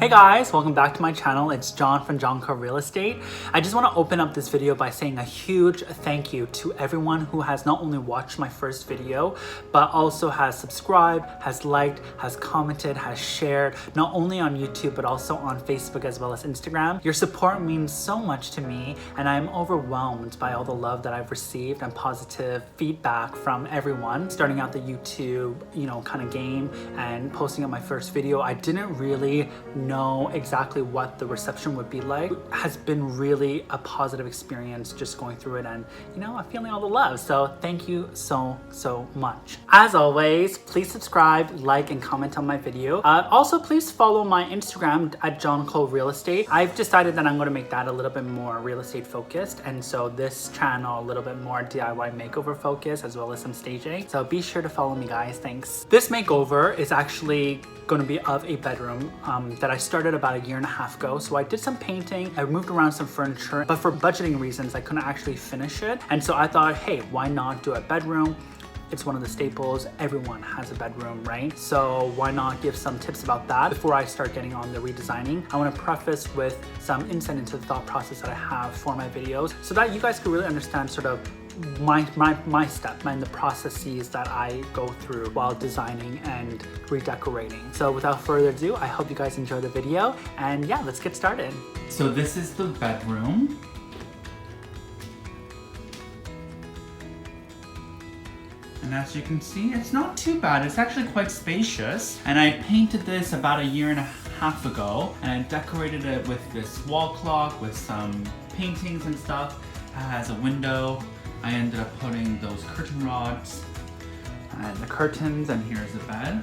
Hey guys, welcome back to my channel. It's John from Jonco Real Estate. I just want to open up this video by saying a huge thank you to everyone who has not only watched my first video, but also has subscribed, has liked, has commented, has shared, not only on YouTube, but also on Facebook as well as Instagram. Your support means so much to me, and I'm overwhelmed by all the love that I've received and positive feedback from everyone. Starting out the YouTube, kind of game and posting up my first video, I didn't really know exactly what the reception would be like. It has been really a positive experience just going through it, and I'm feeling all the love. So thank you so much. As always, please subscribe, like, and comment on my video. Also, please follow my Instagram at Jonco Real Estate. I've decided that I'm going to make that a little bit more real estate focused, and so this channel a little bit more DIY makeover focused as well as some staging. So be sure to follow me, guys. Thanks. This makeover is actually going to be of a bedroom that I started about a year and a half ago. So I did some painting, I moved around some furniture, but for budgeting reasons, I couldn't actually finish it. And so I thought, hey, why not do a bedroom? It's one of the staples. Everyone has a bedroom, right? So why not give some tips about that before I start getting on the redesigning? I want to preface with some insight into the thought process that I have for my videos so that you guys can really understand sort of my step and the processes that I go through while designing and redecorating. So without further ado, I hope you guys enjoy the video, and yeah, let's get started. So this is the bedroom. And as you can see, it's not too bad. It's actually quite spacious. And I painted this about a year and a half ago, and I decorated it with this wall clock with some paintings and stuff. It has a window. I ended up putting those curtain rods and the curtains, and here's the bed.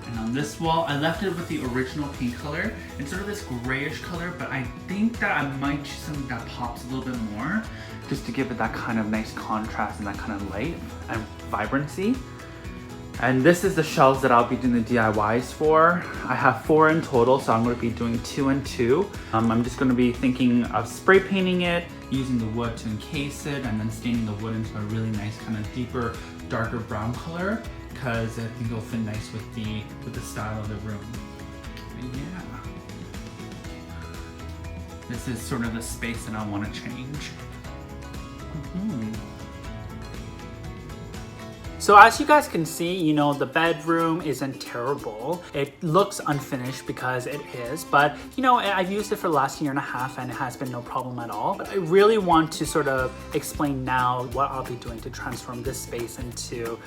And on this wall, I left it with the original paint color. It's sort of this grayish color, but I think that I might choose something that pops a little bit more, just to give it that kind of nice contrast and that kind of light and vibrancy. And this is the shelves that I'll be doing the DIYs for. I have 4 in total, so I'm going to be doing 2 and 2. I'm just going to be thinking of spray painting it, using the wood to encase it, and then staining the wood into a really nice kind of deeper, darker brown color, because I think it'll fit nice with the style of the room. But yeah, this is sort of the space that I want to change. So as you guys can see, the bedroom isn't terrible. It looks unfinished because it is, but I've used it for the last year and a half and it has been no problem at all. But I really want to sort of explain now what I'll be doing to transform this space into,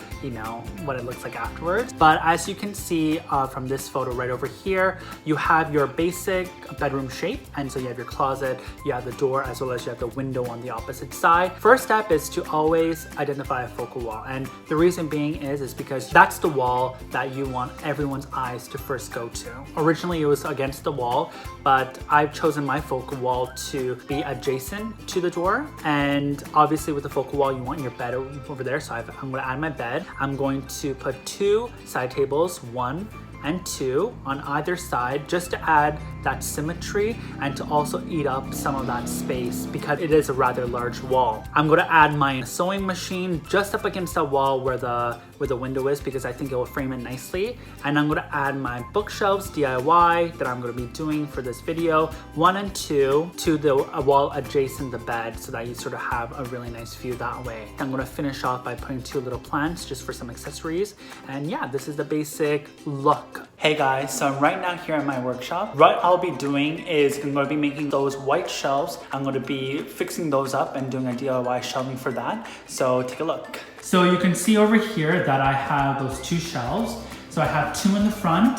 what it looks like afterwards. But as you can see from this photo right over here, you have your basic bedroom shape. And so you have your closet, you have the door, as well as you have the window on the opposite side. First step is to always identify a focal wall. And the reason being is because that's the wall that you want everyone's eyes to first go to. Originally it was against the wall, but I've chosen my focal wall to be adjacent to the door. And obviously with the focal wall, you want your bed over there. So I'm going to add my bed. I'm going to put 2 side tables, 1 and 2 on either side, just to add that symmetry and to also eat up some of that space because it is a rather large wall. I'm going to add my sewing machine just up against that wall where the window is, because I think it will frame it nicely. And I'm going to add my bookshelves DIY that I'm going to be doing for this video, 1 and 2, to the wall adjacent the bed, so that you sort of have a really nice view that way. I'm going to finish off by putting 2 little plants just for some accessories. And yeah, this is the basic look. Hey guys, so I'm right now here at my workshop. What I'll be doing is I'm going to be making those white shelves. I'm going to be fixing those up and doing a DIY shelving for that. So take a look. So you can see over here that I have those 2 shelves. So I have 2 in the front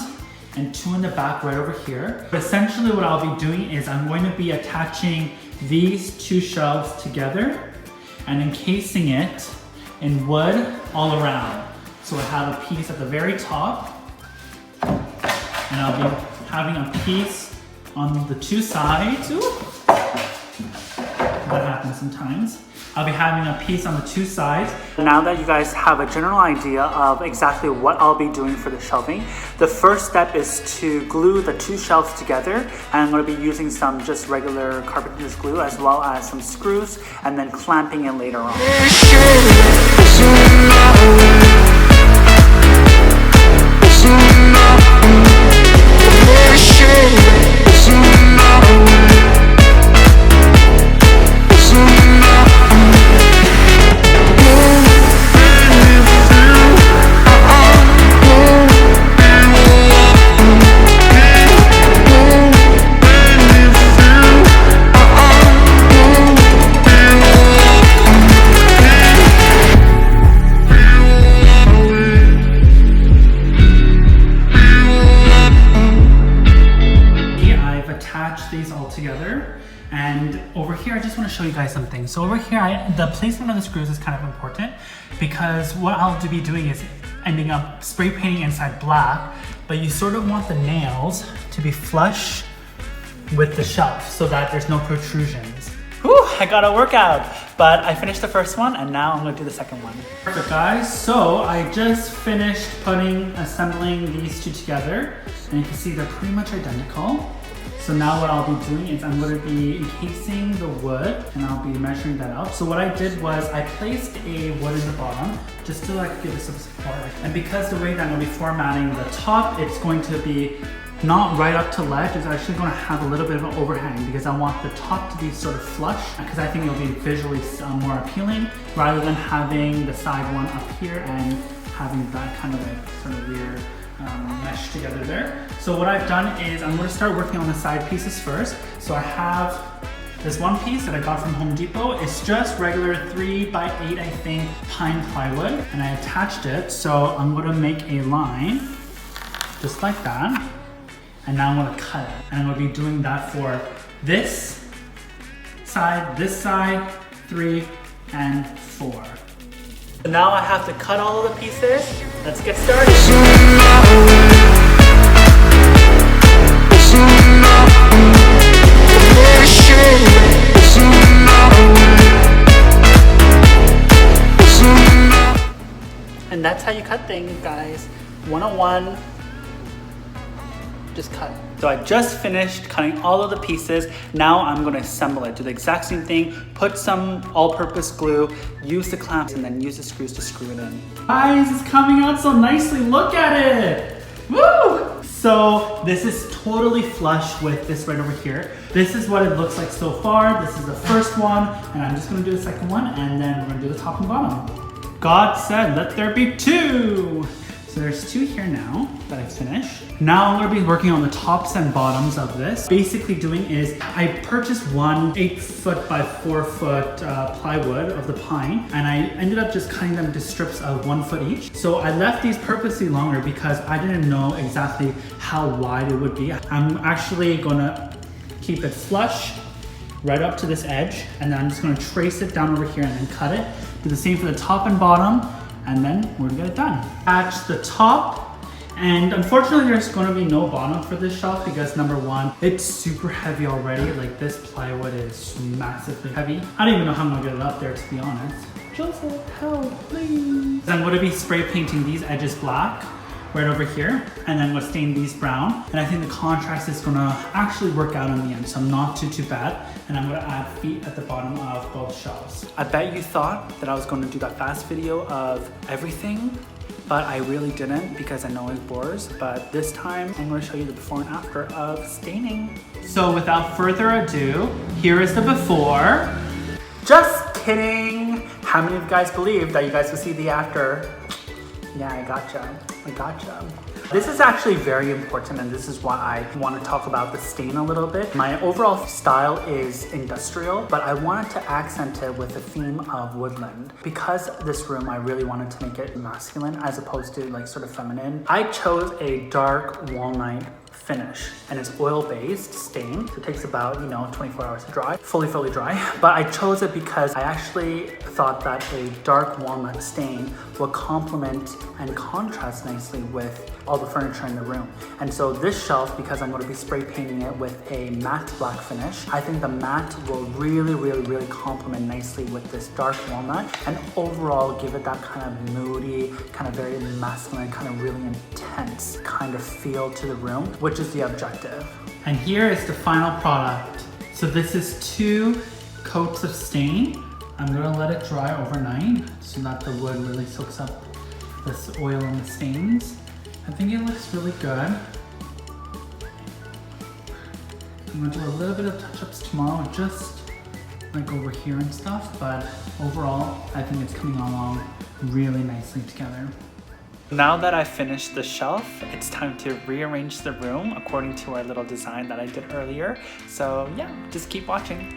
and 2 in the back right over here. But essentially what I'll be doing is I'm going to be attaching these 2 shelves together and encasing it in wood all around. So I have a piece at the very top, and I'll be having a piece on the 2 sides. Ooh. That happens sometimes. I'll be having a piece on the 2 sides. Now that you guys have a general idea of exactly what I'll be doing for the shelving, the first step is to glue the 2 shelves together. And I'm going to be using some just regular carpenter's glue as well as some screws, and then clamping it later on. show you guys something. So over here, the placement of the screws is kind of important because what I'll be doing is ending up spray painting inside black, but you sort of want the nails to be flush with the shelf so that there's no protrusions. Whew, I got a workout, but I finished the first one and now I'm gonna do the second one. Perfect, guys. So I just finished assembling these two together, and you can see they're pretty much identical. So now what I'll be doing is I'm going to be encasing the wood and I'll be measuring that out. So what I did was I placed a wood in the bottom just to like give it some support. And because the way that I'm going to be formatting the top, it's going to be not right up to ledge. It's actually going to have a little bit of an overhang because I want the top to be sort of flush because I think it'll be visually more appealing rather than having the side one up here and having that kind of like sort of weird mesh together there. So what I've done is I'm going to start working on the side pieces first. So I have this one piece that I got from Home Depot. It's just regular 3x8, I think, pine plywood, and I attached it. So I'm going to make a line just like that, and now I'm going to cut it. And I'm going to be doing that for this side, 3, and 4. So now I have to cut all of the pieces. Let's get started. And that's how you cut things, guys. 101, just cut. So I just finished cutting all of the pieces. Now I'm gonna assemble it. Do the exact same thing, put some all-purpose glue, use the clamps, and then use the screws to screw it in. Guys, it's coming out so nicely, look at it! Woo! So this is totally flush with this right over here. This is what it looks like so far. This is the first one, and I'm just gonna do the second one, and then we're gonna do the top and bottom. God said, let there be 2. So there's 2 here now that I've finished. Now I'm gonna be working on the tops and bottoms of this. Basically doing is, I purchased one 8-foot by 4-foot plywood of the pine, and I ended up just cutting them into strips of 1 foot each. So I left these purposely longer because I didn't know exactly how wide it would be. I'm actually gonna keep it flush right up to this edge, and then I'm just gonna trace it down over here and then cut it. Do the same for the top and bottom, and then we're gonna get it done. Attach the top, and unfortunately there's gonna be no bottom for this shelf because number one, it's super heavy already. Like this plywood is massively heavy. I don't even know how I'm gonna get it up there, to be honest. Joseph, help, please. I'm gonna be spray painting these edges black right over here, and then we'll stain these brown. And I think the contrast is gonna actually work out in the end, so not too bad. And I'm gonna add feet at the bottom of both shelves. I bet you thought that I was gonna do that fast video of everything, but I really didn't because I know it bores. But this time, I'm gonna show you the before and after of staining. So without further ado, here is the before. Just kidding. How many of you guys believe that you guys will see the after? Yeah, I gotcha. This is actually very important, and this is why I want to talk about the stain a little bit. My overall style is industrial, but I wanted to accent it with the theme of woodland. Because this room, I really wanted to make it masculine as opposed to like sort of feminine. I chose a dark walnut finish, and it's oil-based stain. So it takes about 24 hours to dry, fully dry. But I chose it because I actually thought that a dark walnut stain will complement and contrast nicely with all the furniture in the room. And so this shelf, because I'm going to be spray painting it with a matte black finish, I think the matte will really complement nicely with this dark walnut, and overall give it that kind of moody, kind of very masculine, kind of really intense kind of feel to the room, which is the objective. And here is the final product. So this is 2 coats of stain. I'm gonna let it dry overnight so that the wood really soaks up this oil and the stains. I think it looks really good. I'm gonna do a little bit of touch-ups tomorrow, just like over here and stuff, but overall, I think it's coming along really nicely together. Now that I've finished the shelf, it's time to rearrange the room according to our little design that I did earlier. So yeah, just keep watching.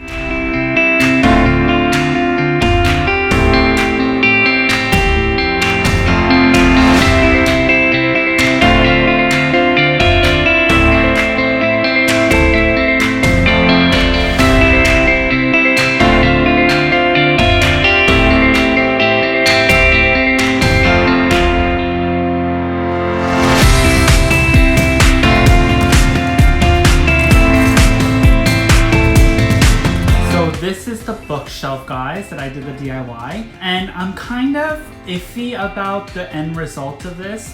guys that I did the DIY, and I'm kind of iffy about the end result of this.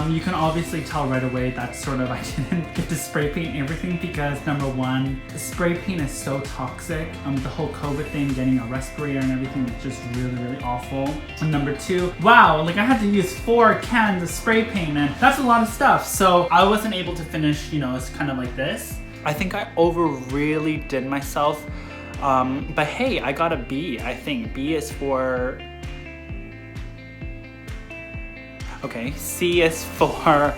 You can obviously tell right away that sort of I didn't get to spray paint everything because number one, the spray paint is so toxic. The whole COVID thing, getting a respirator and everything is just really awful. And number two, wow, like I had to use 4 cans of spray paint and that's a lot of stuff. So I wasn't able to finish, it's kind of like this. I think I really did myself. But hey, I got a B, I think. B is for... Okay, C is for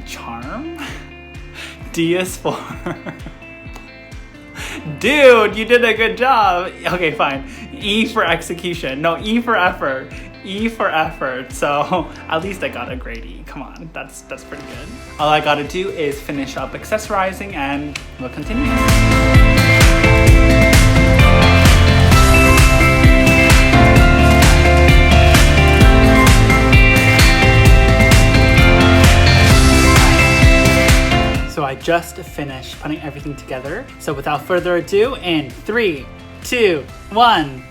charm. D is for... Dude, you did a good job. Okay, fine. E for execution. No, E for effort. E for effort. So at least I got a grade E. Come on, that's pretty good. All I gotta do is finish up accessorizing and we'll continue. So I just finished putting everything together. So without further ado, in 3, 2, 1.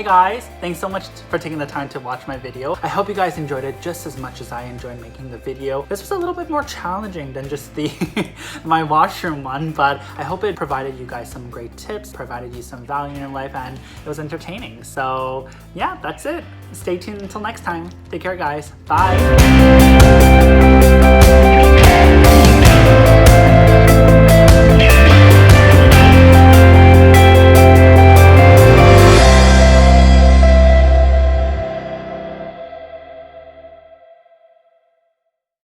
Guys, thanks so much for taking the time to watch my video. I hope you guys enjoyed it just as much as I enjoyed making the video. This was a little bit more challenging than just the my washroom one, but I hope it provided you guys some great tips, provided you some value in your life, and it was entertaining. So yeah, that's it. Stay tuned until next time. Take care, guys. Bye.